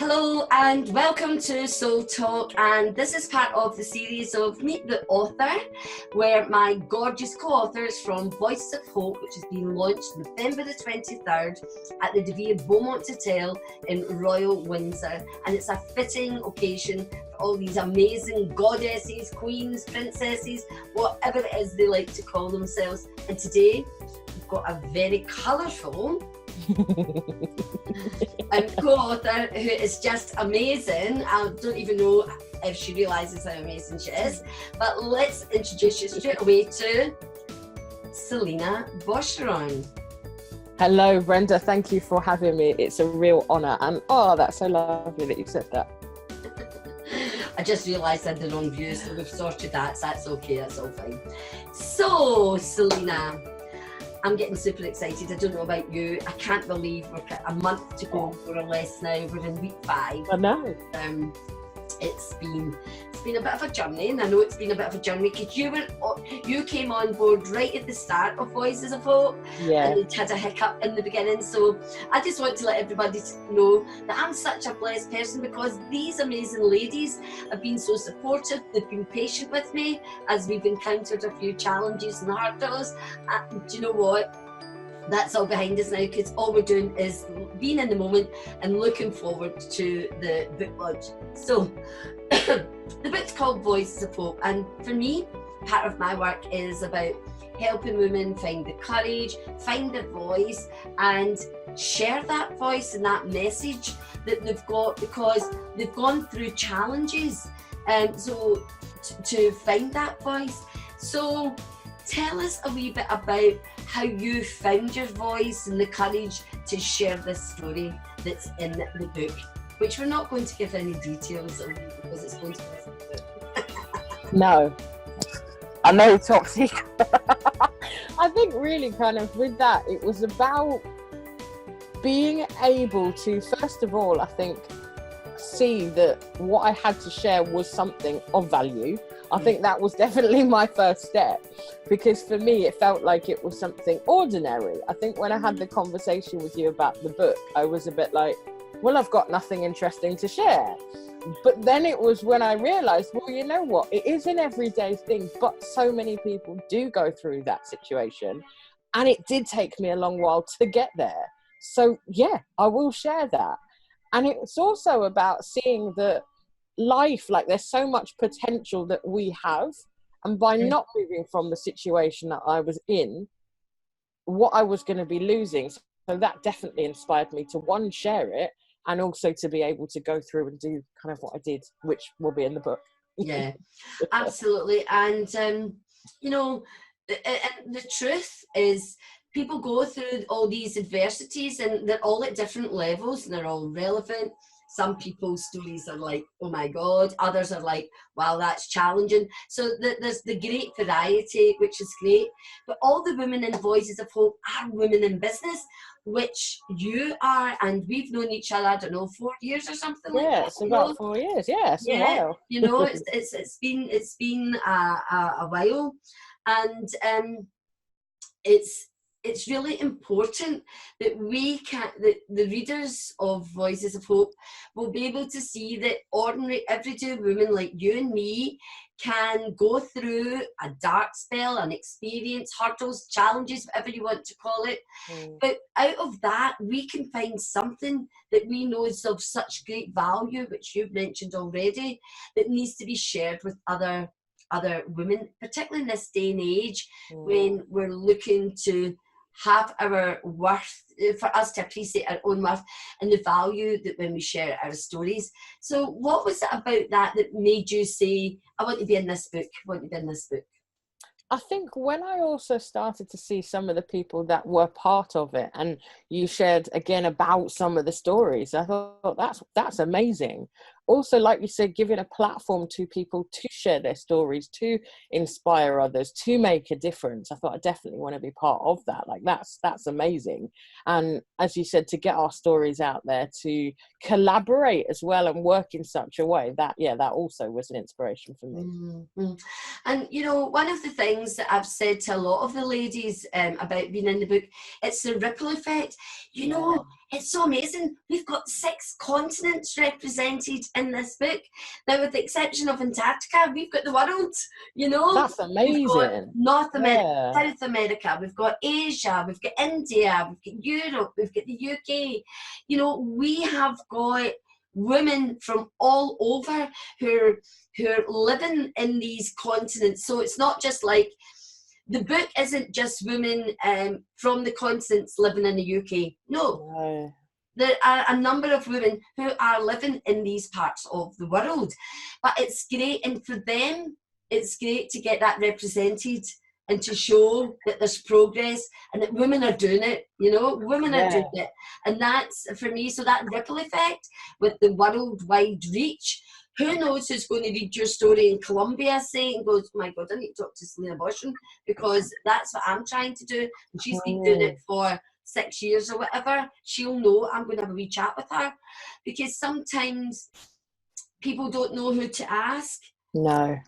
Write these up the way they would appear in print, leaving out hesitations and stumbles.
Hello and welcome to Soul Talk, and this is part of the series of Meet the Author, where my gorgeous co-authors from Voices of Hope, which has been launched November the 23rd at the De Vere Beaumont Hotel in Royal Windsor, and it's a fitting occasion for all these amazing goddesses, queens, princesses, whatever it is they like to call themselves. And today we've got a very colourful co-author who is just amazing. I don't even know if she realises how amazing she is, but let's introduce you straight away to Selina Boshorin. Hello Brenda, thank you for having me. It's a real honour, and that's so lovely that you said that. I just realised I had the wrong view, so we've sorted that, so that's okay, that's all fine. So Selina, I'm getting super excited. I don't know about you. I can't believe we're a month to go, more or less now. We're in week 5. I know. It's been a bit of a journey, and I know it's been a bit of a journey because you came on board right at the start of Voices of Hope, and it had a hiccup in the beginning. So I just want to let everybody know that I'm such a blessed person because these amazing ladies have been so supportive. They've been patient with me as we've encountered a few challenges and hurdles. And do you know what? That's all behind us now, because all we're doing is being in the moment and looking forward to the book launch. So the book's called Voices of Hope, and for me, part of my work is about helping women find the courage, find their voice, and share that voice and that message that they've got, because they've gone through challenges, so to find that voice. So tell us a wee bit about how you found your voice and the courage to share this story that's in the book, which we're not going to give any details of because it's going to be in the book. No, I know, toxic. I think really kind of with that, it was about being able to, first of all, I think, see that what I had to share was something of value. I think that was definitely my first step, because for me it felt like it was something ordinary. I think when I had the conversation with you about the book, I was a bit like, well, I've got nothing interesting to share. But then it was when I realised, well, you know what, it is an everyday thing, but so many people do go through that situation, and it did take me a long while to get there. So yeah, I will share that. And it's also about seeing that life, like there's so much potential that we have, and by not moving from the situation that I was in, what I was going to be losing. So that definitely inspired me to, one, share it, and also to be able to go through and do kind of what I did, which will be in the book. Yeah, absolutely. And you know, the truth is, people go through all these adversities and they're all at different levels and they're all relevant. Some people's stories are like, oh my God. Others are like, wow, that's challenging. So there's the great variety, which is great. But all the women in Voices of Hope are women in business, which you are. And we've known each other, I don't know, 4 years or something like that. Yeah, it's about 4 years. Yeah, it's a while. You know, it's been a while. And it's really important that that the readers of Voices of Hope will be able to see that ordinary, everyday women like you and me can go through a dark spell, an experience, hurdles, challenges, whatever you want to call it. But out of that, we can find something that we know is of such great value, which you've mentioned already, that needs to be shared with other women, particularly in this day and age when we're looking to have our worth, for us to appreciate our own worth and the value that when we share our stories. So what was it about that made you say, I want to be in this book, I think when I also started to see some of the people that were part of it, and you shared again about some of the stories, I thought that's amazing. also, like you said, giving a platform to people to share their stories, to inspire others, to make a difference. I thought I definitely want to be part of that. Like that's amazing. And as you said, to get our stories out there, to collaborate as well and work in such a way that also was an inspiration for me. Mm-hmm. And you know, one of the things that I've said to a lot of the ladies about being in the book, it's the ripple effect. You know, it's so amazing. We've got 6 continents represented in this book. Now, with the exception of Antarctica, we've got the world, you know. That's amazing. We've got North America, South America, we've got Asia, we've got India, we've got Europe, we've got the UK. You know, we have got women from all over who are living in these continents. So it's not just like, the book isn't just women from the continents living in the UK. No. There are a number of women who are living in these parts of the world. But it's great, and for them, it's great to get that represented and to show that there's progress and that women are doing it, you know, women are doing it. And that's, for me, so that ripple effect with the worldwide reach. Who knows who's going to read your story in Colombia, say, and goes, oh my God, I need to talk to Selina Boshorin, because that's what I'm trying to do. And she's been doing it for 6 years or whatever. She'll know I'm going to have a wee chat with her. Because sometimes people don't know who to ask. No.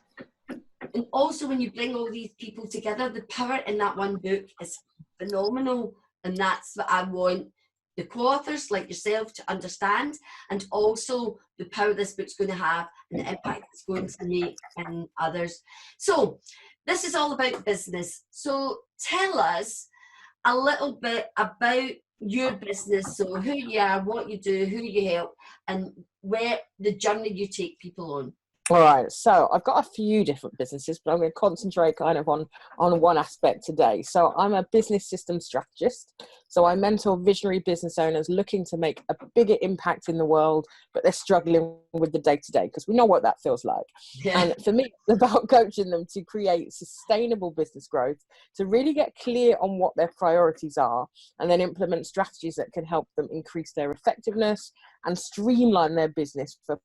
And also when you bring all these people together, the power in that one book is phenomenal. And that's what I want the co-authors like yourself to understand, and also the power this book's going to have and the impact it's going to make in others. So this is all about business. So tell us a little bit about your business. So who you are, what you do, who you help, and where the journey you take people on. All right, so I've got a few different businesses, but I'm going to concentrate kind of on one aspect today. So I'm a business system strategist. So I mentor visionary business owners looking to make a bigger impact in the world, but they're struggling with the day-to-day, because we know what that feels like. Yeah. And for me, it's about coaching them to create sustainable business growth, to really get clear on what their priorities are, and then implement strategies that can help them increase their effectiveness and streamline their business for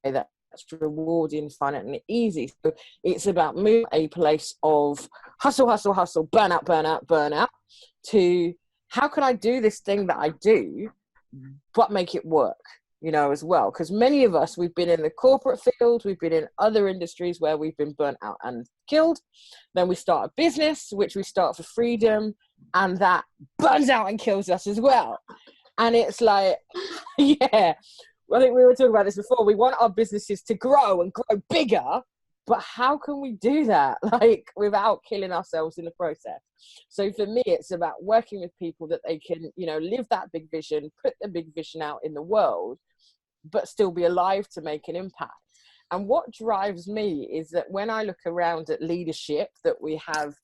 that's rewarding, fun, and easy. So it's about moving a place of hustle, burnout, to how can I do this thing that I do, but make it work, you know, as well. Because many of us, we've been in the corporate field, we've been in other industries where we've been burnt out and killed. Then we start a business, which we start for freedom, and that burns out and kills us as well. And it's like, yeah. I think we were talking about this before. We want our businesses to grow and grow bigger, but how can we do that, like, without killing ourselves in the process? So for me, it's about working with people that they can, you know, live that big vision, put the big vision out in the world, but still be alive to make an impact. And what drives me is that when I look around at leadership that we have,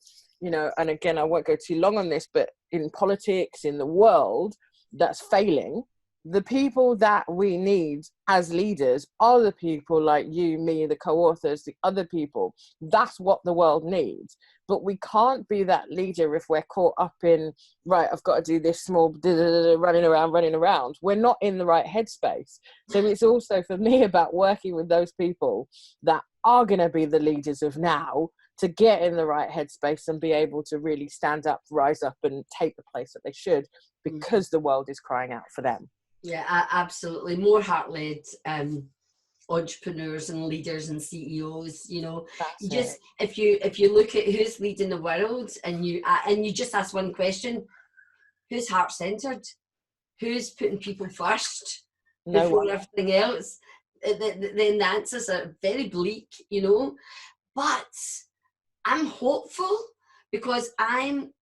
you know, and again, I won't go too long on this, but in politics, in the world that's failing, the people that we need as leaders are the people like you, me, the co-authors, the other people. That's what the world needs. But we can't be that leader if we're caught up in, right, I've got to do this small, running around. We're not in the right headspace. So it's also, for me, about working with those people that are going to be the leaders of now, to get in the right headspace and be able to really stand up, rise up, and take the place that they should, because the world is crying out for them. Yeah, absolutely. More heart-led entrepreneurs and leaders and CEOs. You know, you just if you look at who's leading the world, and you just ask one question: who's heart-centered? Who's putting people first before everything else? Then the answers are very bleak, you know. But I'm hopeful because I'm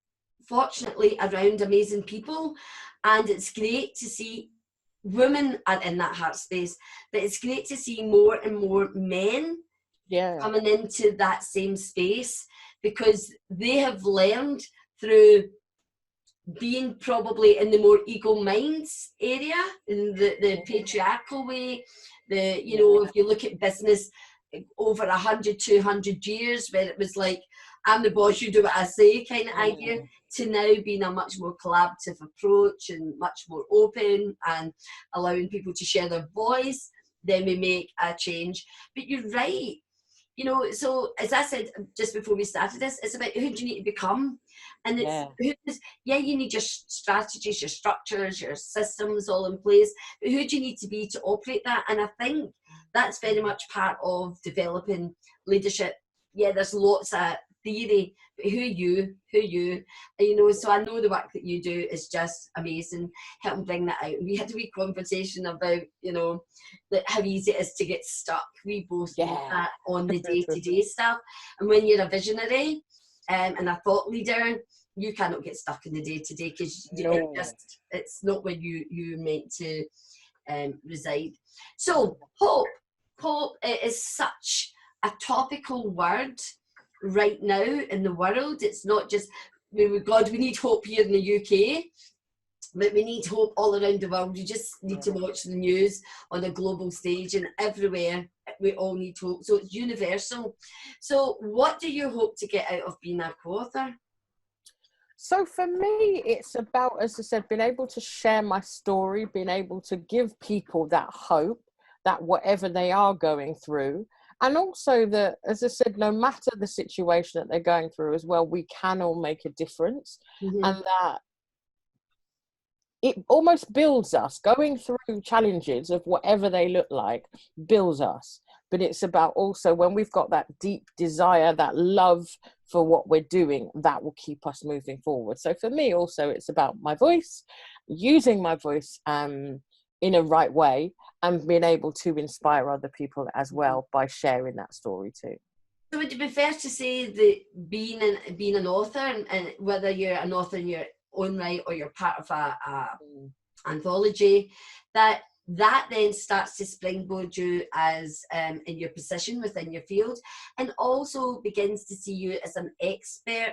fortunately around amazing people, and it's great to see women are in that heart space, but it's great to see more and more men coming into that same space, because they have learned through being probably in the more ego minds area, in the patriarchal way, you know, if you look at business over 100, 200 years, where it was like I'm the boss, you do what I say kind of idea, to now being a much more collaborative approach and much more open and allowing people to share their voice, then we make a change. But you're right. You know, so as I said just before we started this, it's about who do you need to become. And you need your strategies, your structures, your systems all in place, but who do you need to be to operate that? And I think that's very much part of developing leadership. Yeah, there's lots of theory, but who you, you know, so I know the work that you do is just amazing, helping bring that out. We had a wee conversation about, you know, that how easy it is to get stuck. We both do that on the day-to-day stuff. And when you're a visionary and a thought leader, you cannot get stuck in the day-to-day because it's not where you're meant to reside. So hope is such a topical word right now in the world. It's not just, God, we need hope here in the UK, but we need hope all around the world. You just need to watch the news on a global stage, and everywhere we all need hope. So it's universal. So what do you hope to get out of being a co-author? So for me, it's about, as I said, being able to share my story, being able to give people that hope that whatever they are going through, and also that, as I said, no matter the situation that they're going through as well, we can all make a difference. And that it almost builds us. Going through challenges of whatever they look like builds us. But it's about also when we've got that deep desire, that love for what we're doing, that will keep us moving forward. So for me also, it's about my voice, using my voice in a right way, and being able to inspire other people as well by sharing that story too. So would it be fair to say that being an author, and whether you're an author in your own right or you're part of a anthology, that then starts to springboard you as in your position within your field, and also begins to see you as an expert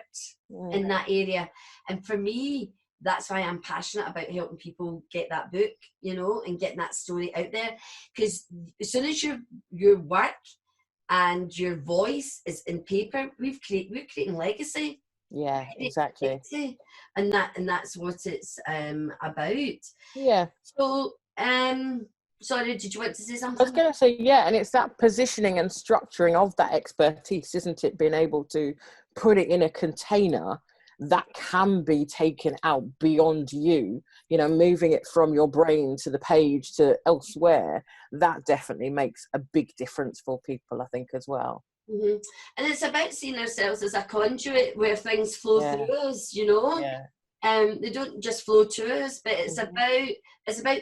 in that area. And for me, that's why I'm passionate about helping people get that book, you know, and getting that story out there. Because as soon as your work and your voice is in paper, we're creating legacy. Yeah, exactly. And that's what it's about. Yeah. So sorry, did you want to say something? I was going to say, and it's that positioning and structuring of that expertise, isn't it? Being able to put it in a container that can be taken out beyond you, you know, moving it from your brain to the page to elsewhere. That definitely makes a big difference for people, I think, as well. And it's about seeing ourselves as a conduit where things flow through us, you know. They don't just flow to us, but it's about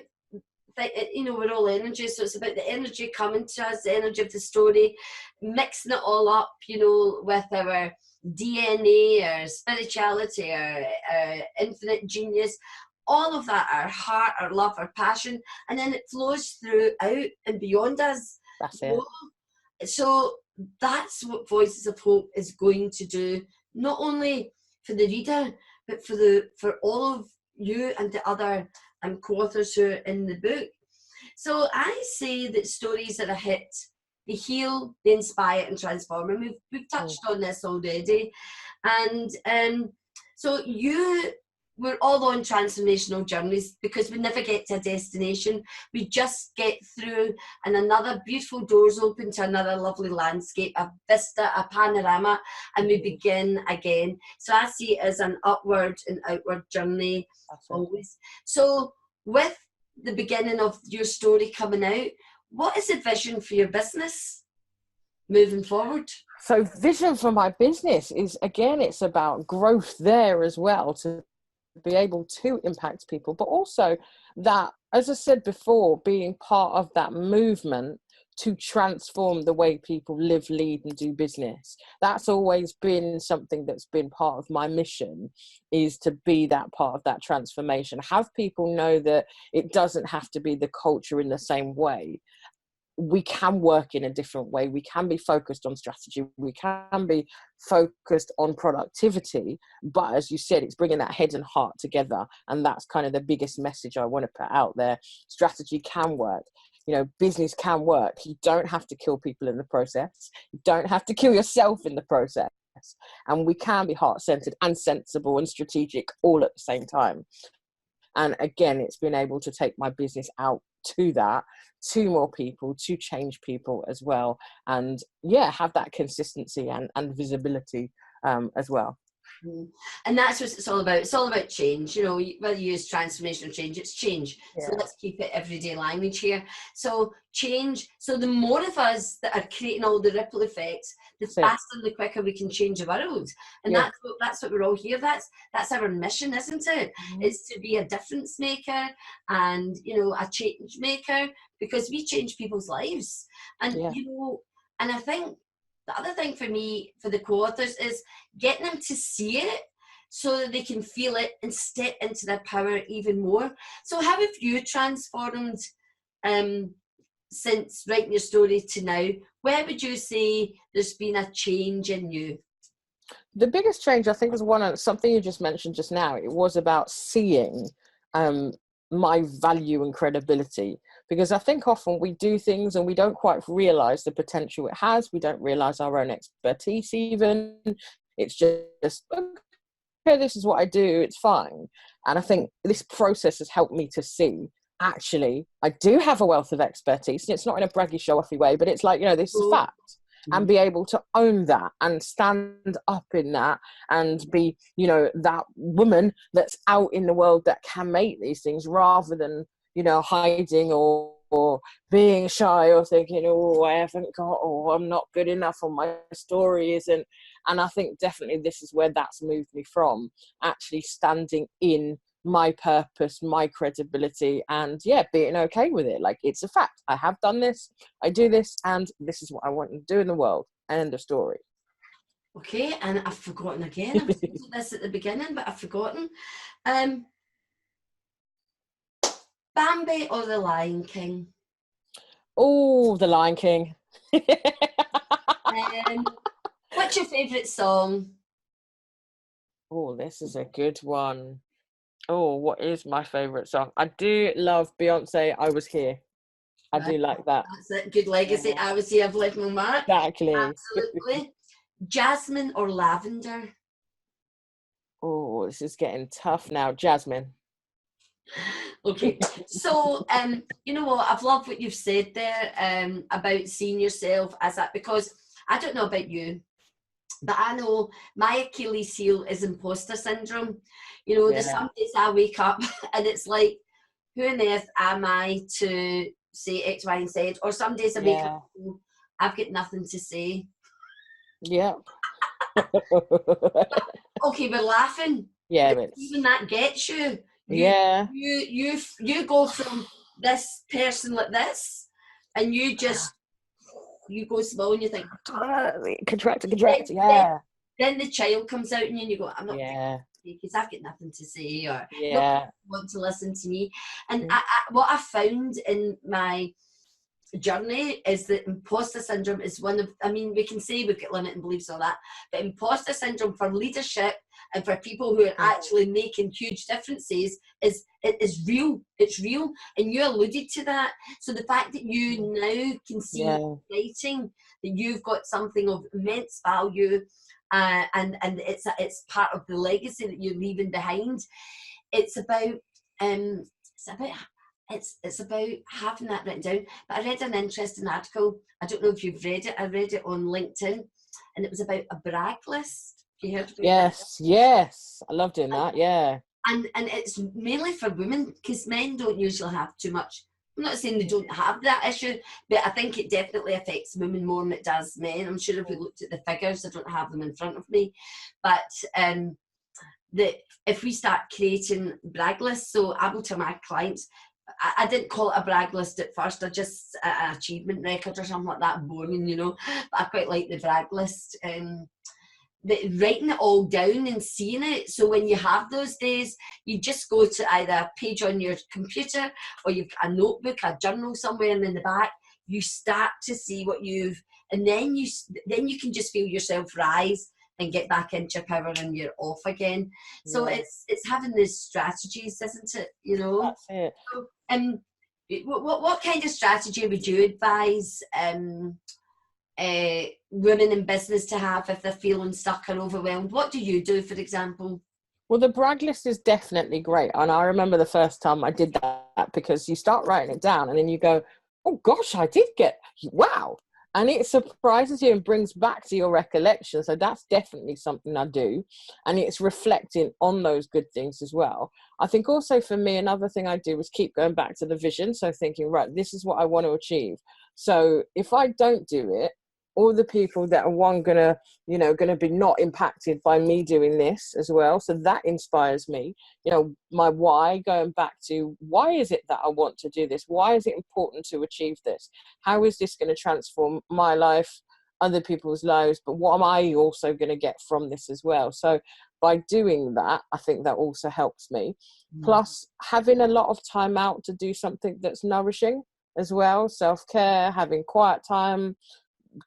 you know, we're all energy, so it's about the energy coming to us, the energy of the story, mixing it all up, you know, with our DNA, our spirituality, our infinite genius, all of that, our heart, our love, our passion, and then it flows through out and beyond us. That's it. So that's what Voices of Hope is going to do, not only for the reader, but for all of you and the other co-authors who are in the book. So I say that stories are a hit. They heal, they inspire and transform. And we've touched on this already. And so we're all on transformational journeys because we never get to a destination. We just get through, and another beautiful doors open to another lovely landscape, a vista, a panorama, and we begin again. So I see it as an upward and outward journey always. So with the beginning of your story coming out, what is the vision for your business moving forward? So vision for my business is, again, it's about growth there as well, to be able to impact people, but also that, as I said before, being part of that movement to transform the way people live, lead and do business. That's always been something that's been part of my mission, is to be that part of that transformation. Have people know that it doesn't have to be the culture in the same way. We can work in a different way. We can be focused on strategy. We can be focused on productivity. But as you said, it's bringing that head and heart together. And that's kind of the biggest message I want to put out there. Strategy can work. You know, business can work. You don't have to kill people in the process. You don't have to kill yourself in the process. And we can be heart-centered and sensible and strategic all at the same time. And again, it's been able to take my business out to that, to more people, to change people as well. And yeah, have that consistency and visibility as well. And that's what it's all about. It's all about change. You know, whether you use transformation or change, it's change. Yeah. So let's keep it everyday language here. So change. So the more of us that are creating all the ripple effects, the faster and the quicker we can change the world. And that's what we're all here. That's our mission, isn't it? It's to be a difference maker and, you know, a change maker, because we change people's lives. And you know, and I think the other thing for me, for the co-authors, is getting them to see it so that they can feel it and step into their power even more. So how have you transformed since writing your story to now? Where would you say there's been a change in you? The biggest change, I think, was something you just mentioned just now. It was about seeing my value and credibility, because I think often we do things and we don't quite realize the potential it has. We don't realize our own expertise even. It's just, okay, this is what I do, it's fine. And I think this process has helped me to see, actually, I do have a wealth of expertise. And it's not in a braggy, show-offy way, but it's like, you know, this is fact. And be able to own that and stand up in that and be, you know, that woman that's out in the world that can make these things, rather than, you know, hiding or being shy or thinking, oh, I haven't got, or I'm not good enough, or my story isn't. And I think definitely this is where that's moved me from, actually standing in my purpose, my credibility, and being okay with it. Like, it's a fact. I have done this, I do this, and this is what I want to do in the world. End of story. Okay, and I've forgotten again. I was thinking this at the beginning, but I've forgotten. Bambi or the Lion King? Oh, the Lion King. What's your favourite song? Oh, this is a good one. Oh, what is my favourite song? I do love Beyonce, I Was Here. I do like that. That's it. Good legacy. I Was Here, I've left my mark. Exactly. Absolutely. Jasmine or lavender? Oh, this is getting tough now. Jasmine. Okay. So, you know what? I've loved what you've said there about seeing yourself as that, because I don't know about you, but I know my Achilles heel is imposter syndrome. You know, there's some days I wake up and it's like, who on earth am I to say X, Y, and Z? Or some days I wake up and I've got nothing to say. Yeah. Okay, we're laughing. Yeah, but even that gets you. You go from this person like this, and you go small, and you think contract. Then the child comes out, and you go, I'm not. Yeah. Because I've got nothing to say, or nobody want to listen to me. And what I found in my journey is that imposter syndrome is one of, I mean, we can say we've got limiting beliefs, all that, but imposter syndrome for leadership and for people who are actually making huge differences is real. It's real, and you alluded to that. So the fact that you now can see writing that you've got something of immense value, and it's part of the legacy that you're leaving behind. It's about it's about having that written down. But I read an interesting article. I don't know if you've read it. I read it on LinkedIn, and it was about a brag list. Have you heard about that? Yes. I love doing that. Yeah. And it's mainly for women, because men don't usually have too much. I'm not saying they don't have that issue, but I think it definitely affects women more than it does men. I'm sure if we looked at the figures, I don't have them in front of me, but that if we start creating brag lists, so I will tell my clients, I didn't call it a brag list at first, I just an achievement record or something like that, boring, you know, but I quite like the brag list. Writing it all down and seeing it, so when you have those days, you just go to either a page on your computer, or you've got a notebook, a journal somewhere, and in the back you start to see what you've, and then you can just feel yourself rise and get back into your power, and you're off again. So it's having these strategies, isn't it? You know, that's it. So, what kind of strategy would you advise women in business to have if they're feeling stuck or overwhelmed? What do you do, for example? Well, the brag list is definitely great. And I remember the first time I did that, because you start writing it down and then you go, oh gosh, I did get, wow. And it surprises you and brings back to your recollection. So that's definitely something I do. And it's reflecting on those good things as well. I think also for me, another thing I do is keep going back to the vision. So thinking, right, this is what I want to achieve. So if I don't do it, all the people that are gonna be not impacted by me doing this as well. So that inspires me. My why, going back to why is it that I want to do this? Why is it important to achieve this? How is this going to transform my life, other people's lives? But what am I also going to get from this as well? So by doing that, I think that also helps me. Plus having a lot of time out to do something that's nourishing as well. Self-care, having quiet time,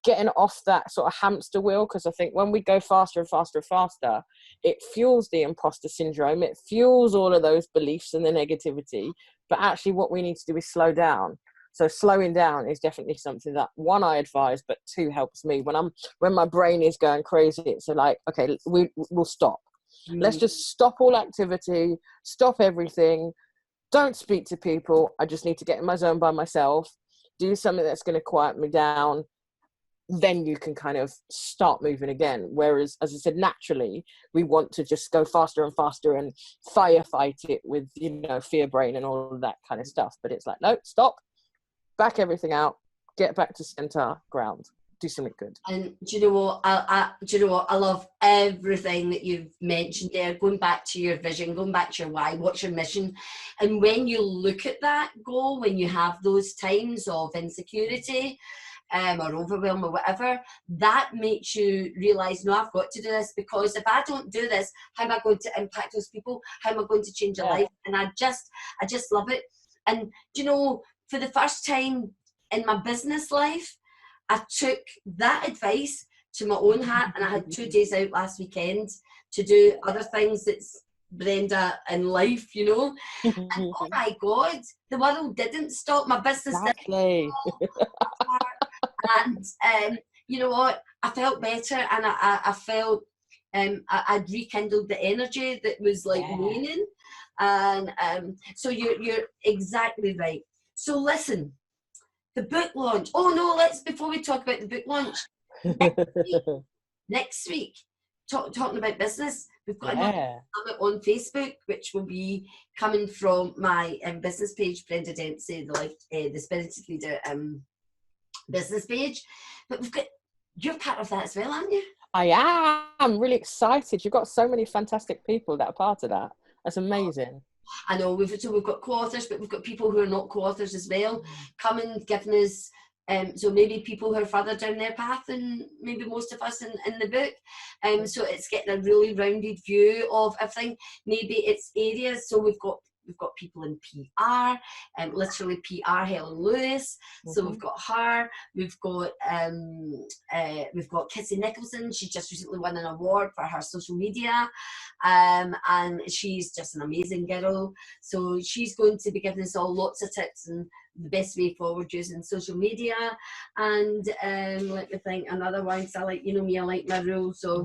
getting off that sort of hamster wheel, because I think when we go faster and faster and faster, it fuels the imposter syndrome, it fuels all of those beliefs and the negativity. But actually what we need to do is slow down. So slowing down is definitely something that, one, I advise, but two, helps me when my brain is going crazy. It's like, okay, we'll stop. Let's just stop all activity, stop everything, don't speak to people. I just need to get in my zone by myself, do something that's going to quiet me down. Then you can kind of start moving again. Whereas, as I said, naturally, we want to just go faster and faster and firefight it with, fear brain and all of that kind of stuff. But it's like, no, stop, back everything out, get back to center ground, do something good. And do you know what? I love everything that you've mentioned there. Going back to your vision, going back to your why, what's your mission? And when you look at that goal, when you have those times of insecurity, or overwhelm or whatever, that makes you realise, no, I've got to do this, because if I don't do this, how am I going to impact those people? How am I going to change their life? And I just love it. And for the first time in my business life, I took that advice to my own heart, and I had 2 days out last weekend to do other things that's Brenda in life, and oh my God, the world didn't stop, my business exactly. didn't stop. And you know what? I felt better, and I felt I'd rekindled the energy that was waning. And so you're exactly right. So listen, the book launch. Oh no, before we talk about the book launch, next week, talking about business, we've got another summit on Facebook, which will be coming from my business page, Brenda Dempsey, the Spirited Leader business page. But you're part of that as well, aren't you? I am really excited. You've got so many fantastic people that are part of that. That's amazing. I know we've got co-authors, but we've got people who are not co-authors as well, coming, giving us so maybe people who are further down their path than maybe most of us in the book. So it's getting a really rounded view of everything. Maybe it's areas, so we've got people in PR, literally PR, Helen Lewis. So we've got her. We've got Kissy Nicholson. She just recently won an award for her social media, and she's just an amazing girl. So she's going to be giving us all lots of tips and the best way forward using social media. And let me think, another one, because I like, me, I like my rules. So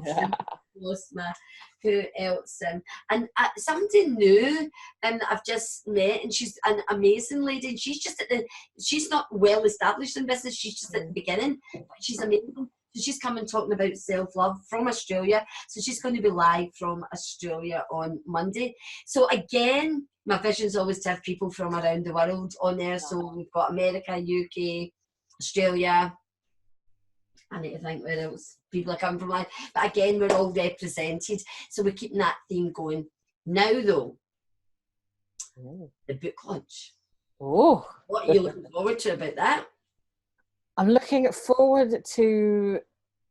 who else? And somebody new that I've just met, and she's an amazing lady, and she's just she's not well established in business, she's just at the beginning, but she's amazing. So she's coming talking about self-love from Australia. So she's going to be live from Australia on Monday. So again, my vision is always to have people from around the world on there. So we've got America, UK, Australia. I need to think where else people are coming from. But again, we're all represented. So we're keeping that theme going. Now though, the book launch. Oh, what are you looking forward to about that? I'm looking forward to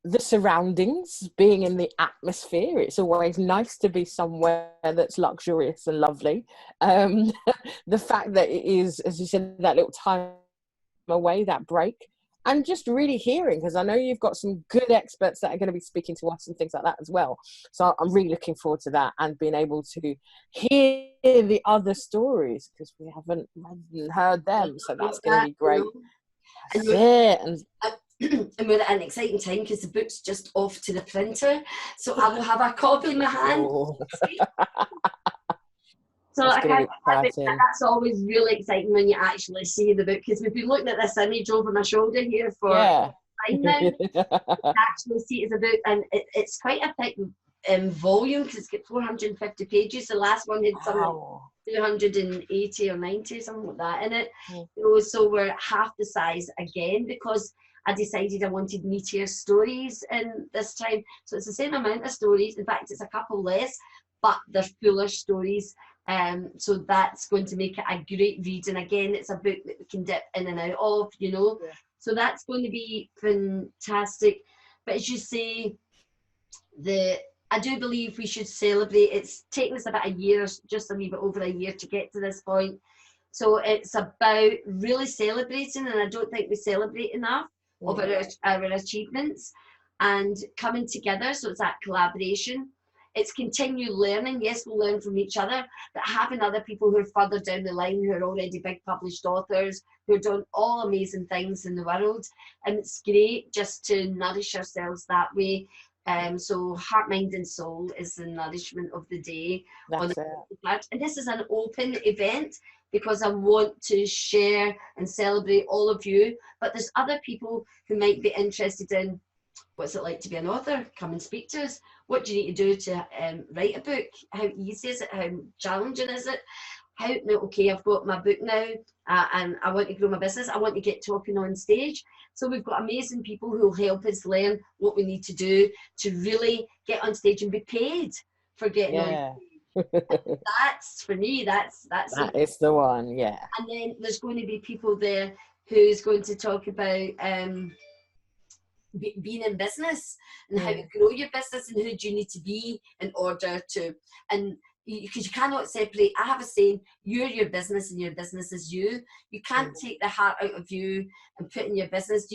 the surroundings, being in the atmosphere. It's always nice to be somewhere that's luxurious and lovely. The fact that it is, as you said, that little time away, that break, and just really hearing, because I know you've got some good experts that are going to be speaking to us and things like that as well. So I'm really looking forward to that, and being able to hear the other stories, because we haven't heard them. So that's going to be great. and we're at an exciting time because the book's just off to the printer, so I will have a copy in my hand. Oh. So that's always really exciting when you actually see the book, because we've been looking at this image over my shoulder here for time now. Actually see it as a book, and it's quite a thick volume because it's got 450 pages. The last one had something 280 or 90, something like that in it. So we're half the size again, because I decided I wanted meatier stories in this time. So it's the same amount of stories. In fact, it's a couple less, but they're fuller stories. So that's going to make it a great read. And again, it's a book that we can dip in and out of, So that's going to be fantastic. But as you say, I do believe we should celebrate. It's taken us about a year, just a wee bit over a year to get to this point. So it's about really celebrating, and I don't think we celebrate enough of our achievements and coming together. So it's that collaboration. It's continued learning. Yes, we'll learn from each other, but having other people who are further down the line, who are already big published authors, who are doing all amazing things in the world. And it's great just to nourish ourselves that way. So heart, mind and soul is the nourishment of the day. That's it. And this is an open event because I want to share and celebrate all of you. But there's other people who might be interested in what's it like to be an author. Come and speak to us. What do you need to do to write a book? How easy is it? How challenging is it? Okay, I've got my book now and I want to grow my business. I want to get talking on stage. So we've got amazing people who will help us learn what we need to do to really get on stage and be paid for getting on stage. That's, for me, that is the one, yeah. And then there's going to be people there who's going to talk about being in business and how to grow your business and who do you need to be in order to, and because you cannot separate. I have a saying, you're your business and your business is you. You can't take the heart out of you and put in your business.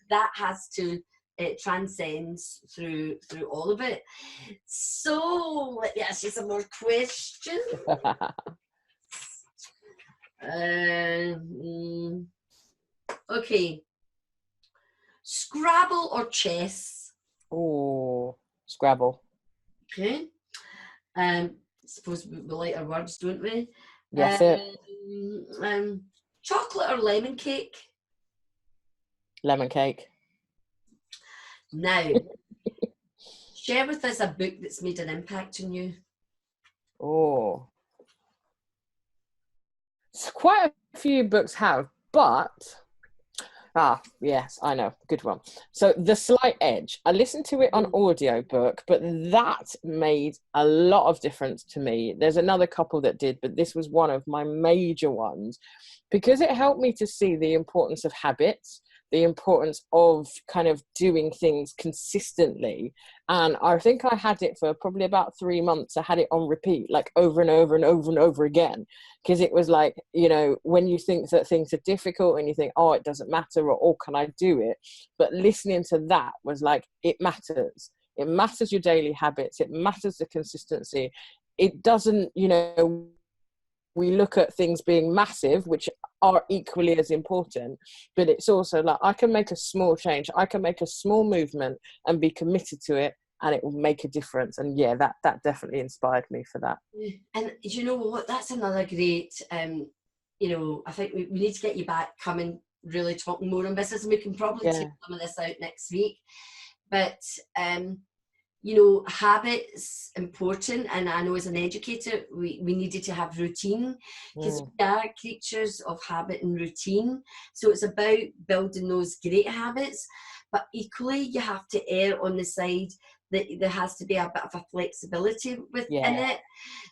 That has to transcend through all of it. So let me ask you some more questions. Okay. Scrabble or chess? Oh, Scrabble. Okay. Suppose we like our words, don't we? Yes, chocolate or lemon cake? Lemon cake. Now, share with us a book that's made an impact on you. Oh, so quite a few books have, but yes, I know, good one. So The Slight Edge, I listened to it on audiobook, but that made a lot of difference to me. There's another couple that did, but this was one of my major ones because it helped me to see the importance of habits, the importance of kind of doing things consistently. And I think I had it for probably about 3 months. I had it on repeat, like over and over and over and over again. Because it was like, when you think that things are difficult and you think, oh, it doesn't matter, or oh, can I do it? But listening to that was like, it matters. It matters your daily habits. It matters the consistency. It doesn't, we look at things being massive, which are equally as important, but it's also like, I can make a small change. I can make a small movement and be committed to it, and it will make a difference. And yeah, that definitely inspired me for that. And you know what, that's another great, I think we need to get you back coming, really talking more on business, and we can probably take some of this out next week. But, habits important. And I know as an educator, we needed to have routine because we are creatures of habit and routine. So it's about building those great habits, but equally you have to err on the side that there has to be a bit of a flexibility within it.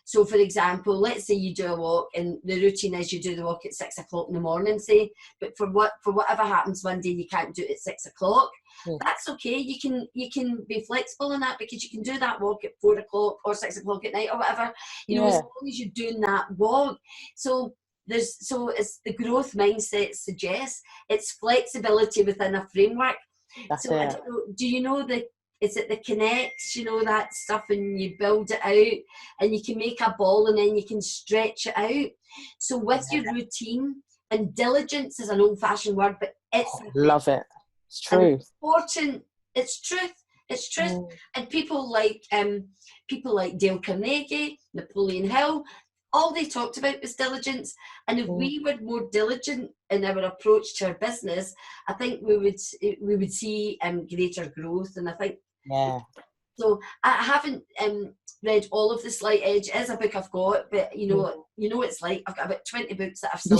So for example, let's say you do a walk and the routine is you do the walk at 6 o'clock in the morning, say, but for whatever happens one day you can't do it at 6 o'clock. That's okay. You can be flexible in that, because you can do that walk at 4 o'clock or 6 o'clock at night or whatever, as long as you're doing that walk. So it's the growth mindset suggests, it's flexibility within a framework. That's so it. I don't know, do you know is it the connects, that stuff, and you build it out and you can make a ball and then you can stretch it out. So with your routine, and diligence is an old-fashioned word, but it's love it. It's true. It's important. It's truth. It's truth. And people like Dale Carnegie, Napoleon Hill, all they talked about was diligence. And if we were more diligent in our approach to our business, I think we would see greater growth. And I think so. I haven't read all of The Slight Edge. It is a book I've got, but you know it's like I've got about 20 books that I've still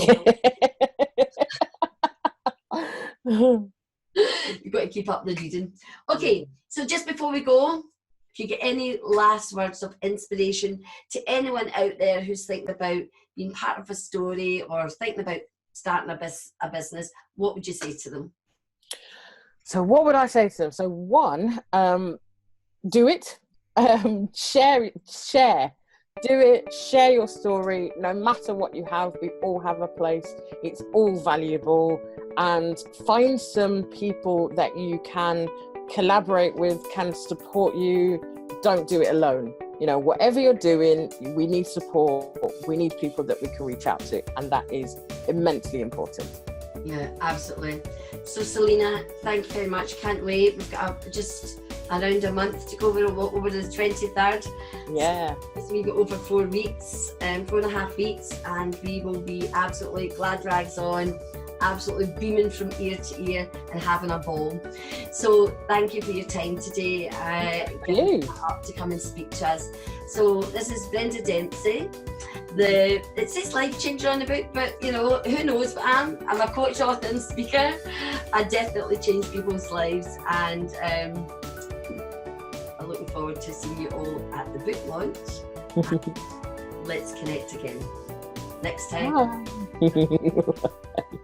You've got to keep up the reading. Okay, so just before we go, if you get any last words of inspiration to anyone out there who's thinking about being part of a story or thinking about starting a business, what would you say to them? So what would I say to them? So one, do it. Share. Do it. Share your story. No matter what you have, we all have a place. It's all valuable. And find some people that you can collaborate with, can support you. Don't do it alone. You know, whatever you're doing, we need support. We need people that we can reach out to. And that is immensely important. Yeah, absolutely. So Selina, thank you very much. Can't wait. We've got just around a month to go over the 23rd. Yeah. So we've got over 4 weeks, 4.5 weeks, and we will be absolutely glad rags on, absolutely beaming from ear to ear and having a ball. So thank you for your time today. Thank you. Up to come and speak to us. So this is Brenda Dempsey. It says life changer on the book, but you know, who knows? But I'm a coach, author and speaker. I definitely change people's lives, and I'm looking forward to seeing you all at the book launch. Let's connect again next time. Bye.